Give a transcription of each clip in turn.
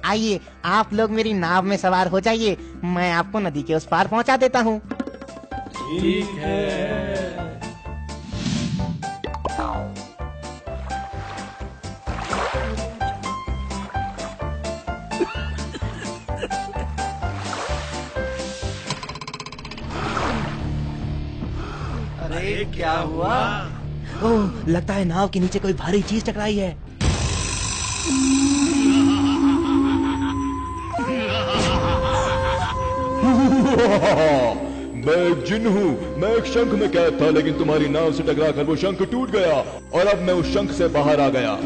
आइए आप लोग मेरी नाव में सवार हो जाइए, मैं आपको नदी के उस पार पहुंचा देता हूँ। ठीक है। अरे क्या हुआ? ओह, लगता है नाव के नीचे कोई भारी चीज टकराई है। मैं एक जिन हूँ, मैं एक शंख में कैद था, लेकिन तुम्हारी नाव से टकराकर वो शंख टूट गया और अब मैं उस शंख से बाहर आ गया।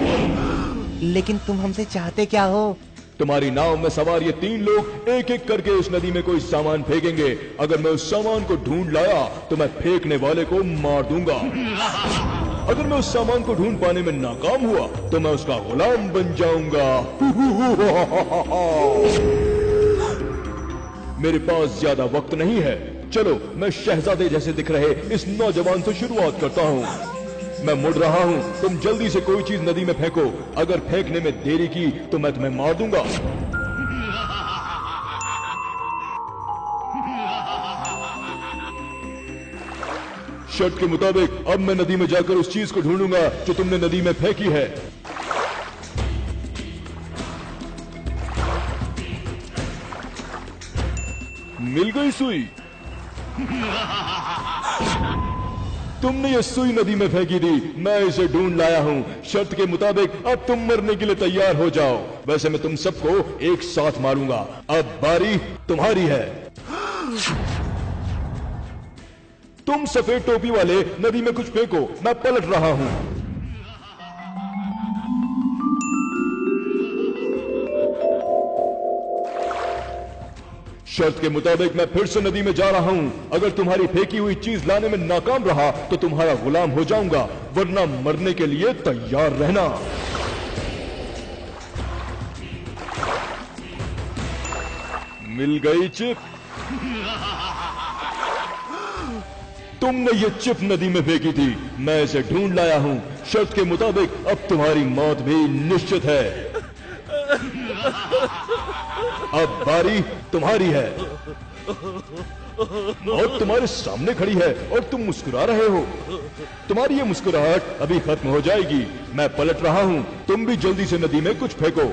लेकिन तुम हमसे चाहते क्या हो? तुम्हारी नाव में सवार ये 3 लोग एक एक करके उस नदी में कोई सामान फेंकेंगे। अगर मैं उस सामान को ढूंढ लाया तो मैं फेंकने वाले को मार दूंगा। अगर मैं उस सामान को ढूंढ पाने में नाकाम हुआ तो मैं उसका गुलाम बन जाऊंगा। मेरे पास ज्यादा वक्त नहीं है, चलो मैं शहजादे जैसे दिख रहे इस नौजवान से शुरुआत करता हूँ। मैं मुड़ रहा हूँ, तुम जल्दी से कोई चीज नदी में फेंको। अगर फेंकने में देरी की तो मैं तुम्हें मार दूंगा। शर्त के मुताबिक अब मैं नदी में जाकर उस चीज को ढूंढूंगा जो तुमने नदी में फेंकी है। मिल गई सुई। तुमने ये सुई नदी में फेंकी थी, मैं इसे ढूंढ लाया हूँ। शर्त के मुताबिक अब तुम मरने के लिए तैयार हो जाओ। वैसे मैं तुम सबको एक साथ मारूंगा। अब बारी तुम्हारी है। तुम सफेद टोपी वाले नदी में कुछ फेंको, मैं पलट रहा हूँ। शर्त के मुताबिक मैं फिर से नदी में जा रहा हूं। अगर तुम्हारी फेंकी हुई चीज लाने में नाकाम रहा तो तुम्हारा गुलाम हो जाऊंगा, वरना मरने के लिए तैयार रहना। मिल गई चिप। तुमने ये चिप नदी में फेंकी थी, मैं इसे ढूंढ लाया हूं। शर्त के मुताबिक अब तुम्हारी मौत भी निश्चित है। अब बारी तुम्हारी है। और तुम्हारे सामने खड़ी है और तुम मुस्कुरा रहे हो। तुम्हारी ये मुस्कुराहट अभी खत्म हो जाएगी। मैं पलट रहा हूं, तुम भी जल्दी से नदी में कुछ फेंको।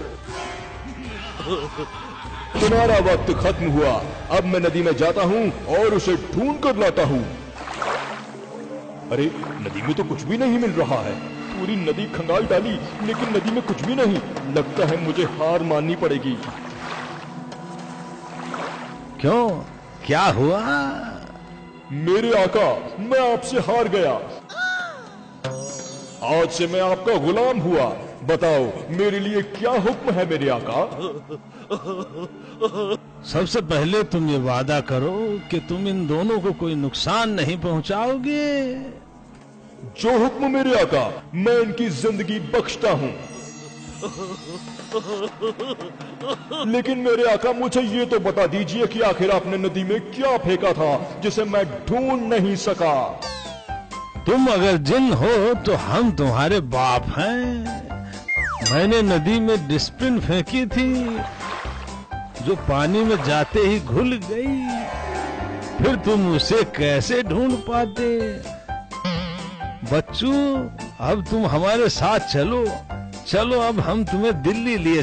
तुम्हारा वक्त खत्म हुआ। अब मैं नदी में जाता हूं और उसे ढूंढ कर लाता हूं। अरे नदी में तो कुछ भी नहीं मिल रहा है। पूरी नदी खंगाल डाली लेकिन नदी में कुछ भी नहीं। लगता है मुझे हार माननी पड़ेगी। क्यों, क्या हुआ? मेरे आका, मैं आपसे हार गया। आज से मैं आपका गुलाम हुआ। बताओ मेरे लिए क्या हुक्म है मेरे आका? सबसे पहले तुम ये वादा करो कि तुम इन दोनों को कोई नुकसान नहीं पहुंचाओगे। जो हुक्म मेरे आका, मैं इनकी जिंदगी बख्शता हूँ। लेकिन मेरे आका मुझे ये तो बता दीजिए कि आखिर आपने नदी में क्या फेंका था जिसे मैं ढूंढ नहीं सका? तुम अगर जिन हो तो हम तुम्हारे बाप हैं। मैंने नदी में डिस्पिन फेंकी थी जो पानी में जाते ही घुल गई। फिर तुम उसे कैसे ढूंढ पाते? बच्चों, अब तुम हमारे साथ चलो। चलो अब हम तुम्हें दिल्ली लिए